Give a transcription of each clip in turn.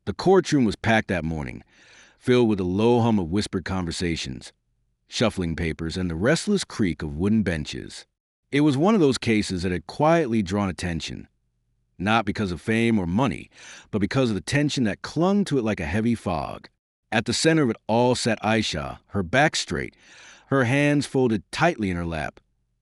The courtroom was packed that morning, filled with a low hum of whispered conversations, shuffling papers, and the restless creak of wooden benches. It was one of those cases that had quietly drawn attention, not because of fame or money, but because of the tension that clung to it like a heavy fog. At the center of it all sat Aisha, her back straight, her hands folded tightly in her lap,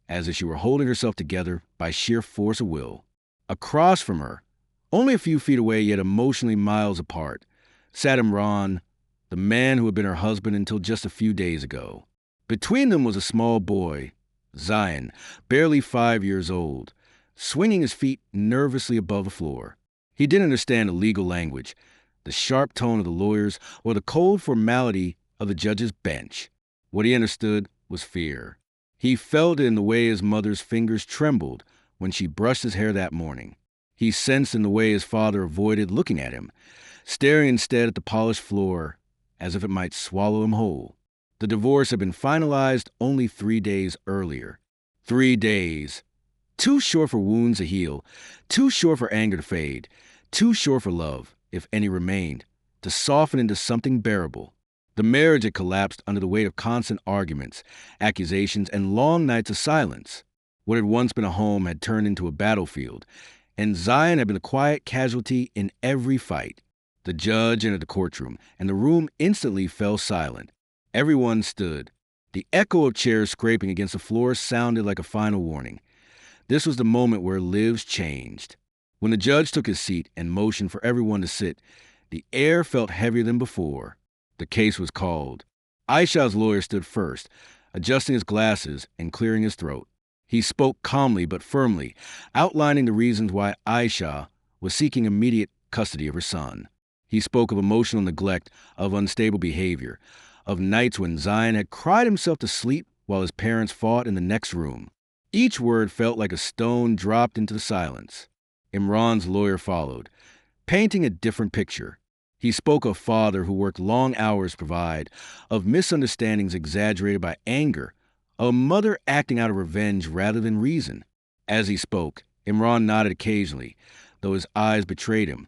as if she were holding herself together by sheer force of will. Across from her, only a few feet away yet emotionally miles apart, sat Imran, the man who had been her husband until just a few days ago. Between them was a small boy, Zion, barely 5 years old, swinging his feet nervously above the floor. He didn't understand the legal language, the sharp tone of the lawyers, or the cold formality of the judge's bench. What he understood was fear. He felt it in the way his mother's fingers trembled when she brushed his hair that morning. He sensed in the way his father avoided looking at him, staring instead at the polished floor as if it might swallow him whole. The divorce had been finalized only 3 days earlier. 3 days. Too short for wounds to heal, too short for anger to fade, too short for love, if any remained, to soften into something bearable. The marriage had collapsed under the weight of constant arguments, accusations, and long nights of silence. What had once been a home had turned into a battlefield, and Zion had been the quiet casualty in every fight. The judge entered the courtroom, and the room instantly fell silent. Everyone stood. The echo of chairs scraping against the floor sounded like a final warning. This was the moment where lives changed. When the judge took his seat and motioned for everyone to sit, the air felt heavier than before. The case was called. Aisha's lawyer stood first, adjusting his glasses and clearing his throat. He spoke calmly but firmly, outlining the reasons why Aisha was seeking immediate custody of her son. He spoke of emotional neglect, of unstable behavior, of nights when Zion had cried himself to sleep while his parents fought in the next room. Each word felt like a stone dropped into the silence. Imran's lawyer followed, painting a different picture. He spoke of a father who worked long hours to provide, of misunderstandings exaggerated by anger, of a mother acting out of revenge rather than reason. As he spoke, Imran nodded occasionally, though his eyes betrayed him.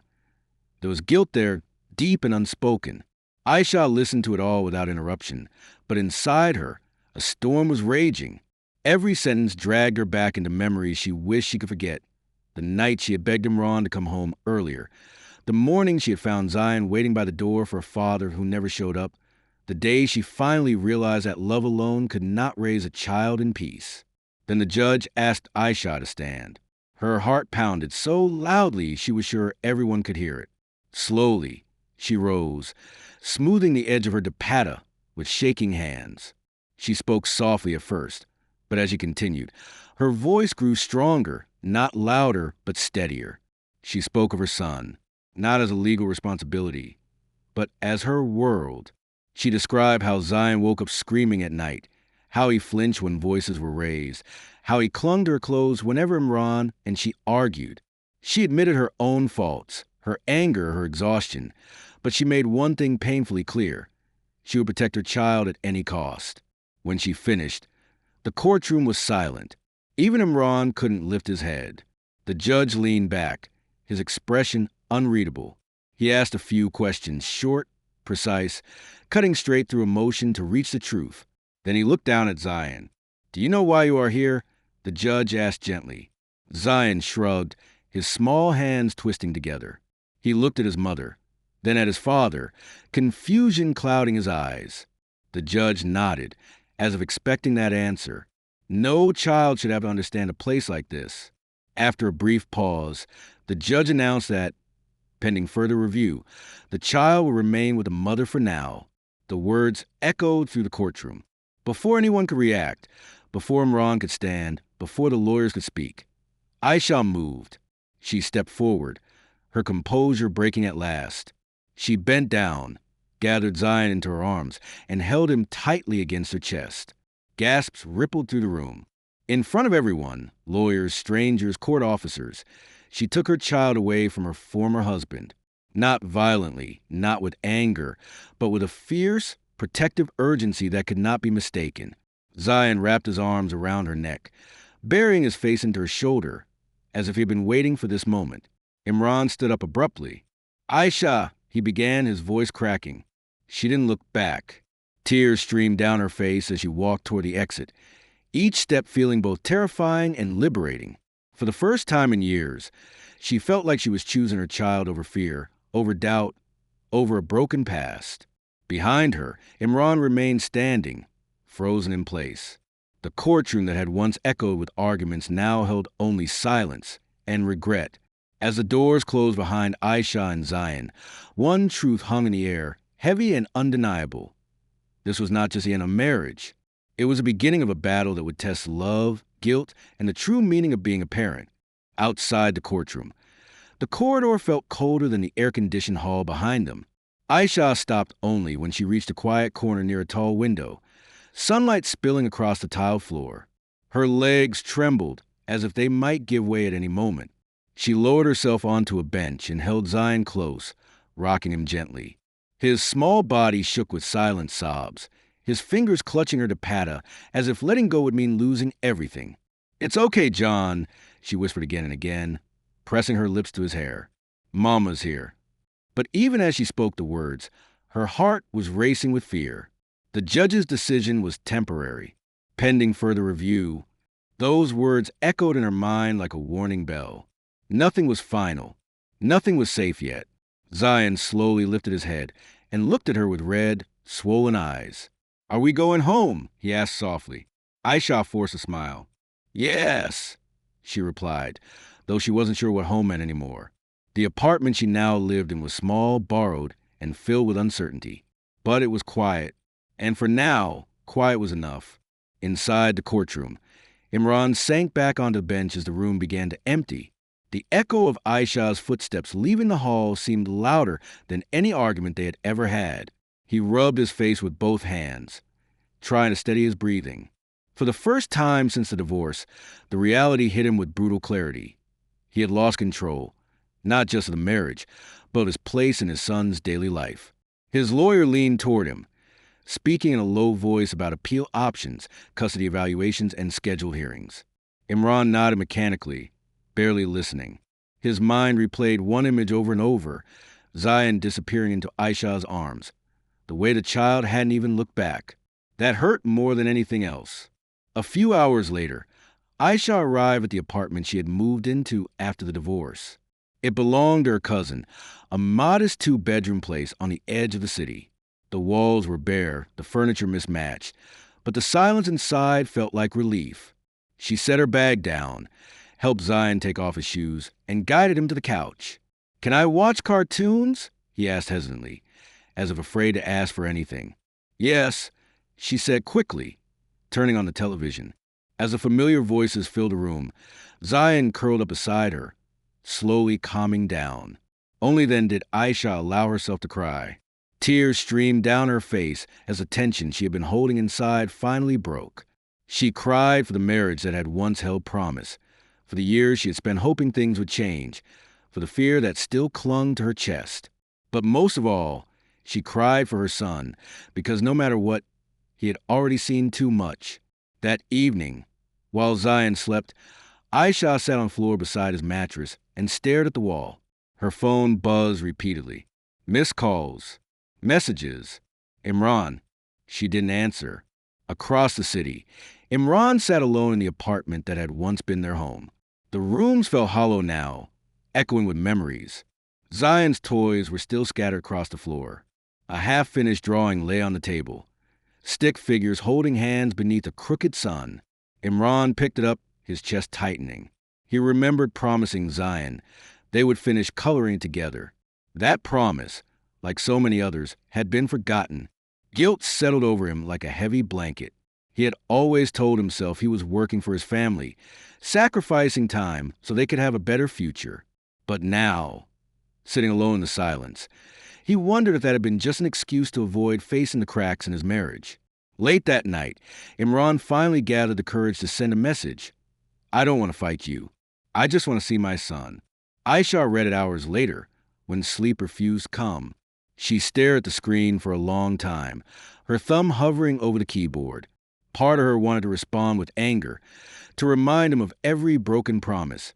There was guilt there, deep and unspoken. Aisha listened to it all without interruption, but inside her, a storm was raging. Every sentence dragged her back into memories she wished she could forget. The night she had begged Imran to come home earlier. The morning she had found Zion waiting by the door for a father who never showed up. The day she finally realized that love alone could not raise a child in peace. Then the judge asked Aisha to stand. Her heart pounded so loudly she was sure everyone could hear it. Slowly, she rose, smoothing the edge of her dupatta with shaking hands. She spoke softly at first, but as she continued, her voice grew stronger, not louder, but steadier. She spoke of her son, not as a legal responsibility, but as her world. She described how Zion woke up screaming at night, how he flinched when voices were raised, how he clung to her clothes whenever Imran and she argued. She admitted her own faults, her anger, her exhaustion, but she made one thing painfully clear. She would protect her child at any cost. When she finished, the courtroom was silent. Even Imran couldn't lift his head. The judge leaned back, his expression unreadable. He asked a few questions, short, precise, cutting straight through emotion to reach the truth. Then he looked down at Zion. "Do you know why you are here?" the judge asked gently. Zion shrugged, his small hands twisting together. He looked at his mother, then at his father, confusion clouding his eyes. The judge nodded, as if expecting that answer. No child should have to understand a place like this. After a brief pause, the judge announced that, pending further review, the child will remain with the mother for now. The words echoed through the courtroom. Before anyone could react, before Imran could stand, before the lawyers could speak, Aisha moved. She stepped forward, her composure breaking at last. She bent down, gathered Zion into her arms, and held him tightly against her chest. Gasps rippled through the room. In front of everyone, lawyers, strangers, court officers, she took her child away from her former husband. Not violently, not with anger, but with a fierce, protective urgency that could not be mistaken. Zion wrapped his arms around her neck, burying his face into her shoulder, as if he had been waiting for this moment. Imran stood up abruptly. "Aisha," he began, his voice cracking. She didn't look back. Tears streamed down her face as she walked toward the exit, each step feeling both terrifying and liberating. For the first time in years, she felt like she was choosing her child over fear, over doubt, over a broken past. Behind her, Imran remained standing, frozen in place. The courtroom that had once echoed with arguments now held only silence and regret. As the doors closed behind Aisha and Zion, one truth hung in the air, heavy and undeniable. This was not just the end of marriage. It was the beginning of a battle that would test love, guilt, and the true meaning of being a parent. Outside the courtroom, the corridor felt colder than the air-conditioned hall behind them. Aisha stopped only when she reached a quiet corner near a tall window, sunlight spilling across the tile floor. Her legs trembled as if they might give way at any moment. She lowered herself onto a bench and held Zion close, rocking him gently. His small body shook with silent sobs, his fingers clutching her dupatta as if letting go would mean losing everything. "It's okay, John," she whispered again and again, pressing her lips to his hair. "Mama's here." But even as she spoke the words, her heart was racing with fear. The judge's decision was temporary, pending further review. Those words echoed in her mind like a warning bell. Nothing was final. Nothing was safe yet. Zion slowly lifted his head and looked at her with red, swollen eyes. "Are we going home?" he asked softly. Aisha forced a smile. "Yes," she replied, though she wasn't sure what home meant anymore. The apartment she now lived in was small, borrowed, and filled with uncertainty. But it was quiet. And for now, quiet was enough. Inside the courtroom, Imran sank back onto the bench as the room began to empty. The echo of Aisha's footsteps leaving the hall seemed louder than any argument they had ever had. He rubbed his face with both hands, trying to steady his breathing. For the first time since the divorce, the reality hit him with brutal clarity. He had lost control, not just of the marriage, but of his place in his son's daily life. His lawyer leaned toward him, speaking in a low voice about appeal options, custody evaluations, and scheduled hearings. Imran nodded mechanically, barely listening. His mind replayed one image over and over, Zion disappearing into Aisha's arms. The way the child hadn't even looked back. That hurt more than anything else. A few hours later, Aisha arrived at the apartment she had moved into after the divorce. It belonged to her cousin, a modest two-bedroom place on the edge of the city. The walls were bare, the furniture mismatched, but the silence inside felt like relief. She set her bag down, helped Zion take off his shoes, and guided him to the couch. "Can I watch cartoons?" he asked hesitantly, as if afraid to ask for anything. "Yes," she said quickly, turning on the television. As the familiar voices filled the room, Zion curled up beside her, slowly calming down. Only then did Aisha allow herself to cry. Tears streamed down her face as the tension she had been holding inside finally broke. She cried for the marriage that had once held promise, for the years she had spent hoping things would change, for the fear that still clung to her chest. But most of all, she cried for her son, because no matter what, he had already seen too much. That evening, while Zion slept, Aisha sat on the floor beside his mattress and stared at the wall. Her phone buzzed repeatedly. Missed calls. Messages. Imran. She didn't answer. Across the city, Imran sat alone in the apartment that had once been their home. The rooms felt hollow now, echoing with memories. Zion's toys were still scattered across the floor. A half-finished drawing lay on the table. Stick figures holding hands beneath a crooked sun. Imran picked it up, his chest tightening. He remembered promising Zion they would finish coloring together. That promise, like so many others, had been forgotten. Guilt settled over him like a heavy blanket. He had always told himself he was working for his family, sacrificing time so they could have a better future. But now, sitting alone in the silence, he wondered if that had been just an excuse to avoid facing the cracks in his marriage. Late that night, Imran finally gathered the courage to send a message. "I don't want to fight you. I just want to see my son." Aisha read it hours later, when sleep refused to come. She stared at the screen for a long time, her thumb hovering over the keyboard. Part of her wanted to respond with anger, to remind him of every broken promise.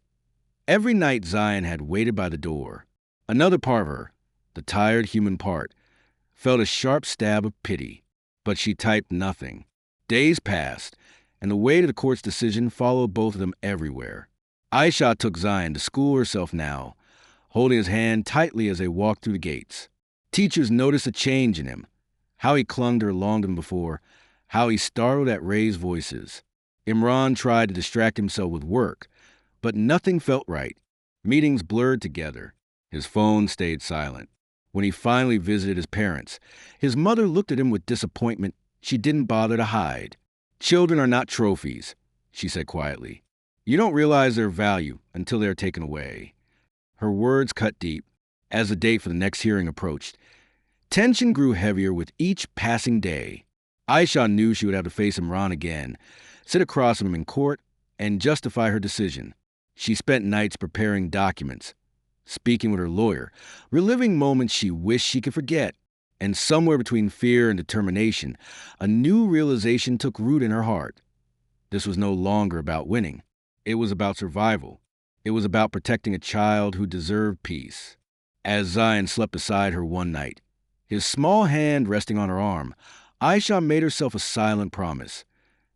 Every night Zion had waited by the door. Another part of her, the tired human part, felt a sharp stab of pity. But she typed nothing. Days passed, and the weight of the court's decision followed both of them everywhere. Aisha took Zion to school herself now, holding his hand tightly as they walked through the gates. Teachers noticed a change in him, how he clung to her longer than before, how he startled at raised voices. Imran tried to distract himself with work, but nothing felt right. Meetings blurred together. His phone stayed silent. When he finally visited his parents, his mother looked at him with disappointment she didn't bother to hide. "Children are not trophies," she said quietly. "You don't realize their value until they are taken away." Her words cut deep. As the date for the next hearing approached, tension grew heavier with each passing day. Aisha knew she would have to face Imran again, sit across from him in court, and justify her decision. She spent nights preparing documents, speaking with her lawyer, reliving moments she wished she could forget. And somewhere between fear and determination, a new realization took root in her heart. This was no longer about winning. It was about survival. It was about protecting a child who deserved peace. As Zion slept beside her one night, his small hand resting on her arm, Aisha made herself a silent promise.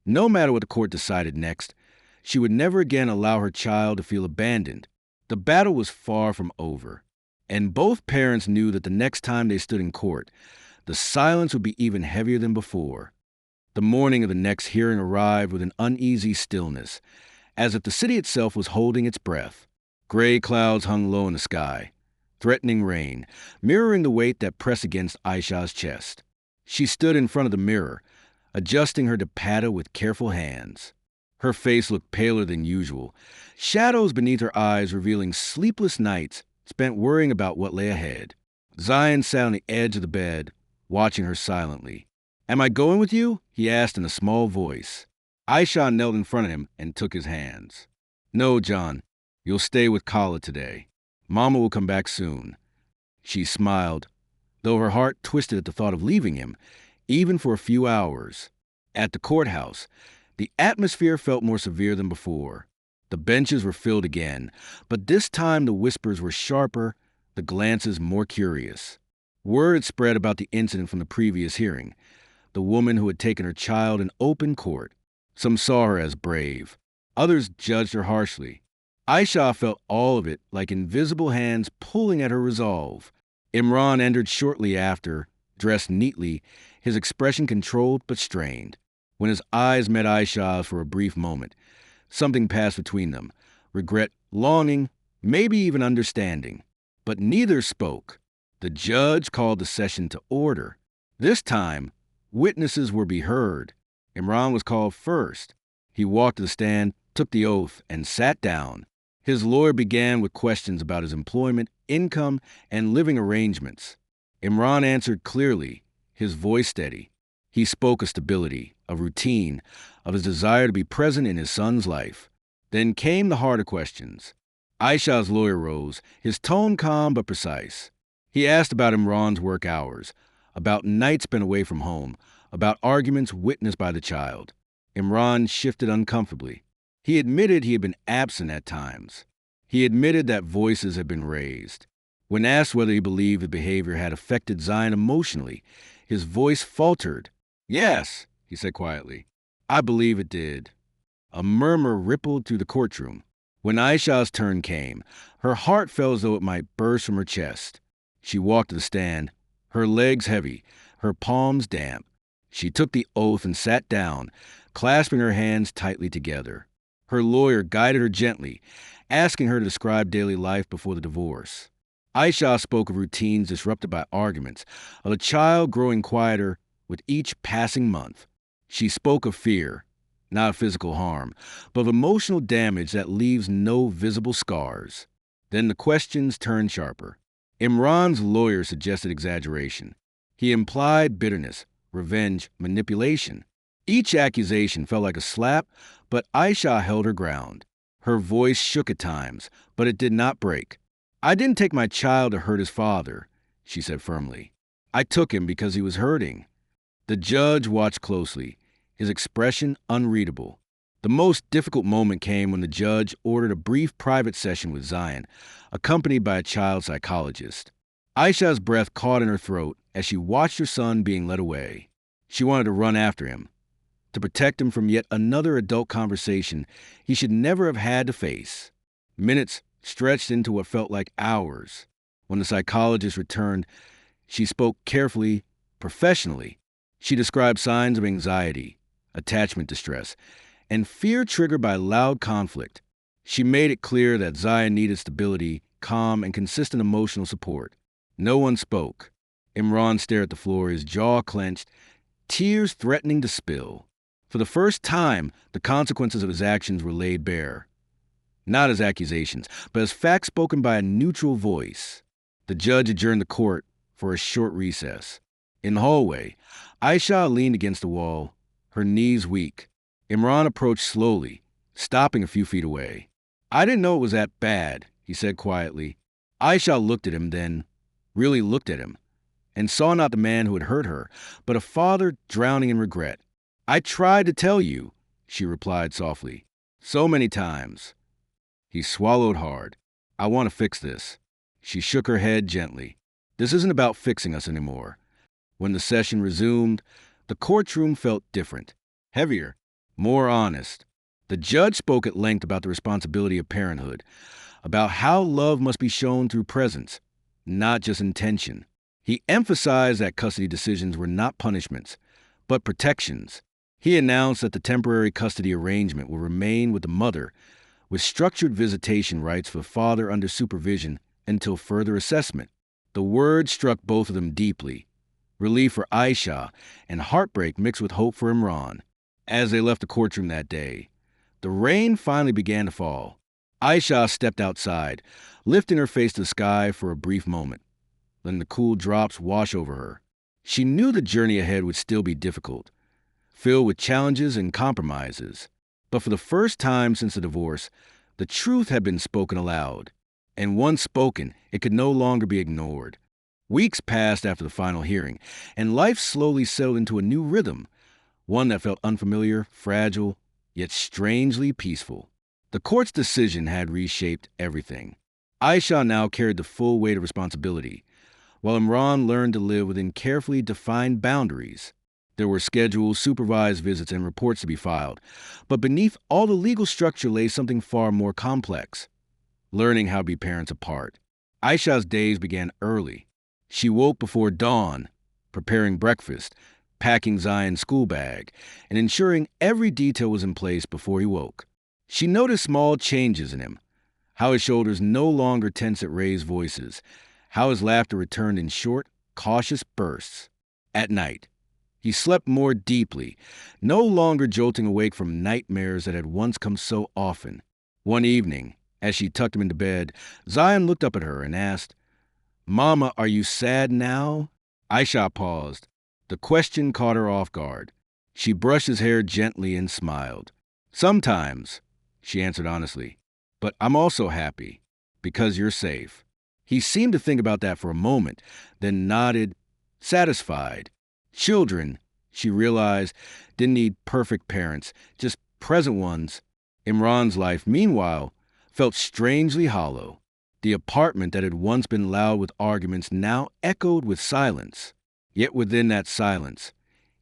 No matter what the court decided next, she would never again allow her child to feel abandoned. The battle was far from over, and both parents knew that the next time they stood in court, the silence would be even heavier than before. The morning of the next hearing arrived with an uneasy stillness, as if the city itself was holding its breath. Gray clouds hung low in the sky, threatening rain, mirroring the weight that pressed against Aisha's chest. She stood in front of the mirror, adjusting her dupatta with careful hands. Her face looked paler than usual, shadows beneath her eyes revealing sleepless nights spent worrying about what lay ahead. Zion sat on the edge of the bed, watching her silently. "Am I going with you?" he asked in a small voice. Aisha knelt in front of him and took his hands. "No, John, you'll stay with Kala today. Mama will come back soon." She smiled, though her heart twisted at the thought of leaving him, even for a few hours. At the courthouse, the atmosphere felt more severe than before. The benches were filled again, but this time the whispers were sharper, the glances more curious. Word spread about the incident from the previous hearing, the woman who had taken her child in open court. Some saw her as brave. Others judged her harshly. Aisha felt all of it like invisible hands pulling at her resolve. Imran entered shortly after, dressed neatly, his expression controlled but strained. When his eyes met Aisha's for a brief moment, something passed between them. Regret, longing, maybe even understanding. But neither spoke. The judge called the session to order. This time, witnesses were be heard. Imran was called first. He walked to the stand, took the oath, and sat down. His lawyer began with questions about his employment, income, and living arrangements. Imran answered clearly, his voice steady. He spoke of stability, of routine, of his desire to be present in his son's life. Then came the harder questions. Aisha's lawyer rose, his tone calm but precise. He asked about Imran's work hours, about nights spent away from home, about arguments witnessed by the child. Imran shifted uncomfortably. He admitted he had been absent at times. He admitted that voices had been raised. When asked whether he believed the behavior had affected Zion emotionally, his voice faltered. "Yes," he said quietly. "I believe it did." A murmur rippled through the courtroom. When Aisha's turn came, her heart felt as though it might burst from her chest. She walked to the stand, her legs heavy, her palms damp. She took the oath and sat down, clasping her hands tightly together. Her lawyer guided her gently, asking her to describe daily life before the divorce. Aisha spoke of routines disrupted by arguments, of a child growing quieter with each passing month. She spoke of fear, not of physical harm, but of emotional damage that leaves no visible scars. Then the questions turned sharper. Imran's lawyer suggested exaggeration. He implied bitterness, revenge, manipulation. Each accusation felt like a slap, but Aisha held her ground. Her voice shook at times, but it did not break. "I didn't take my child to hurt his father," she said firmly. "I took him because he was hurting." The judge watched closely, his expression unreadable. The most difficult moment came when the judge ordered a brief private session with Zion, accompanied by a child psychologist. Aisha's breath caught in her throat as she watched her son being led away. She wanted to run after him, to protect him from yet another adult conversation he should never have had to face. Minutes stretched into what felt like hours. When the psychologist returned, she spoke carefully, professionally. She described signs of anxiety, attachment distress, and fear triggered by loud conflict. She made it clear that Zion needed stability, calm, and consistent emotional support. No one spoke. Imran stared at the floor, his jaw clenched, tears threatening to spill. For the first time, the consequences of his actions were laid bare. Not as accusations, but as facts spoken by a neutral voice. The judge adjourned the court for a short recess. In the hallway, Aisha leaned against the wall, her knees weak. Imran approached slowly, stopping a few feet away. "I didn't know it was that bad," he said quietly. Aisha looked at him then, really looked at him, and saw not the man who had hurt her, but a father drowning in regret. "I tried to tell you," she replied softly. "So many times." He swallowed hard. "I want to fix this." She shook her head gently. "This isn't about fixing us anymore." When the session resumed, the courtroom felt different, heavier, more honest. The judge spoke at length about the responsibility of parenthood, about how love must be shown through presence, not just intention. He emphasized that custody decisions were not punishments, but protections. He announced that the temporary custody arrangement will remain with the mother, with structured visitation rights for the father under supervision until further assessment. The words struck both of them deeply. Relief for Aisha and heartbreak mixed with hope for Imran. As they left the courtroom that day, the rain finally began to fall. Aisha stepped outside, lifting her face to the sky for a brief moment, letting the cool drops wash over her. She knew the journey ahead would still be difficult, filled with challenges and compromises. But for the first time since the divorce, the truth had been spoken aloud. And once spoken, it could no longer be ignored. Weeks passed after the final hearing, and life slowly settled into a new rhythm, one that felt unfamiliar, fragile, yet strangely peaceful. The court's decision had reshaped everything. Aisha now carried the full weight of responsibility, while Imran learned to live within carefully defined boundaries. There were scheduled, supervised visits and reports to be filed, but beneath all the legal structure lay something far more complex: learning how to be parents apart. Aisha's days began early. She woke before dawn, preparing breakfast, packing Zion's school bag, and ensuring every detail was in place before he woke. She noticed small changes in him, how his shoulders no longer tensed at raised voices, how his laughter returned in short, cautious bursts. At night, he slept more deeply, no longer jolting awake from nightmares that had once come so often. One evening, as she tucked him into bed, Zion looked up at her and asked, "Mama, are you sad now?" Aisha paused. The question caught her off guard. She brushed his hair gently and smiled. "Sometimes," she answered honestly, "but I'm also happy, because you're safe." He seemed to think about that for a moment, then nodded, satisfied. Children, she realized, didn't need perfect parents, just present ones. Imran's life, meanwhile, felt strangely hollow. The apartment that had once been loud with arguments now echoed with silence. Yet within that silence,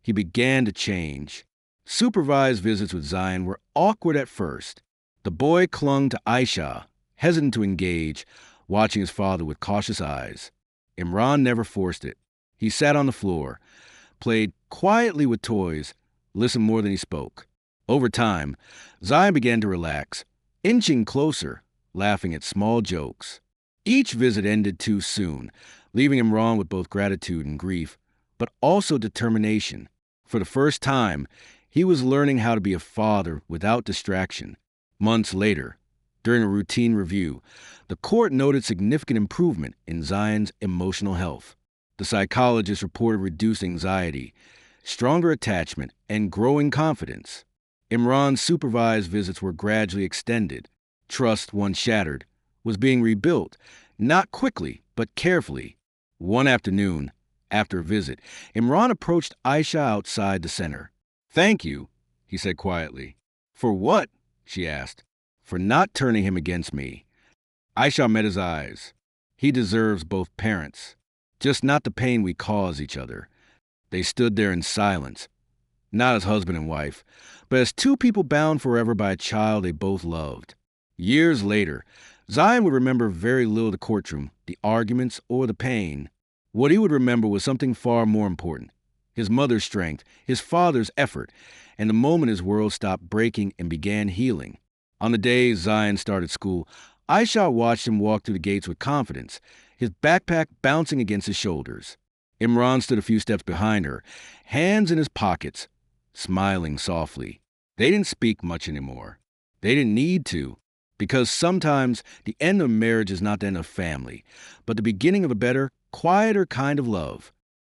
he began to change. Supervised visits with Zion were awkward at first. The boy clung to Aisha, hesitant to engage, watching his father with cautious eyes. Imran never forced it. He sat on the floor, played quietly with toys, listened more than he spoke. Over time, Zion began to relax, inching closer, laughing at small jokes. Each visit ended too soon, leaving Imran with both gratitude and grief, but also determination. For the first time, he was learning how to be a father without distraction. Months later, during a routine review, the court noted significant improvement in Zion's emotional health. The psychologist reported reduced anxiety, stronger attachment, and growing confidence. Imran's supervised visits were gradually extended. Trust, once shattered, was being rebuilt, not quickly, but carefully. One afternoon, after a visit, Imran approached Aisha outside the center. "Thank you," he said quietly. "For what?" she asked. "For not turning him against me." Aisha met his eyes. "He deserves both parents." just not the pain we cause each other. They stood there in silence, not as husband and wife, but as two people bound forever by a child they both loved. Years later, Zion would remember very little of the courtroom, the arguments, or the pain. What he would remember was something far more important: his mother's strength, his father's effort, and the moment his world stopped breaking and began healing. On the day Zion started school, Aisha watched him walk through the gates with confidence, his backpack bouncing against his shoulders. Imran stood a few steps behind her, hands in his pockets, smiling softly. They didn't speak much anymore. They didn't need to, because sometimes the end of marriage is not the end of family, but the beginning of a better, quieter kind of love.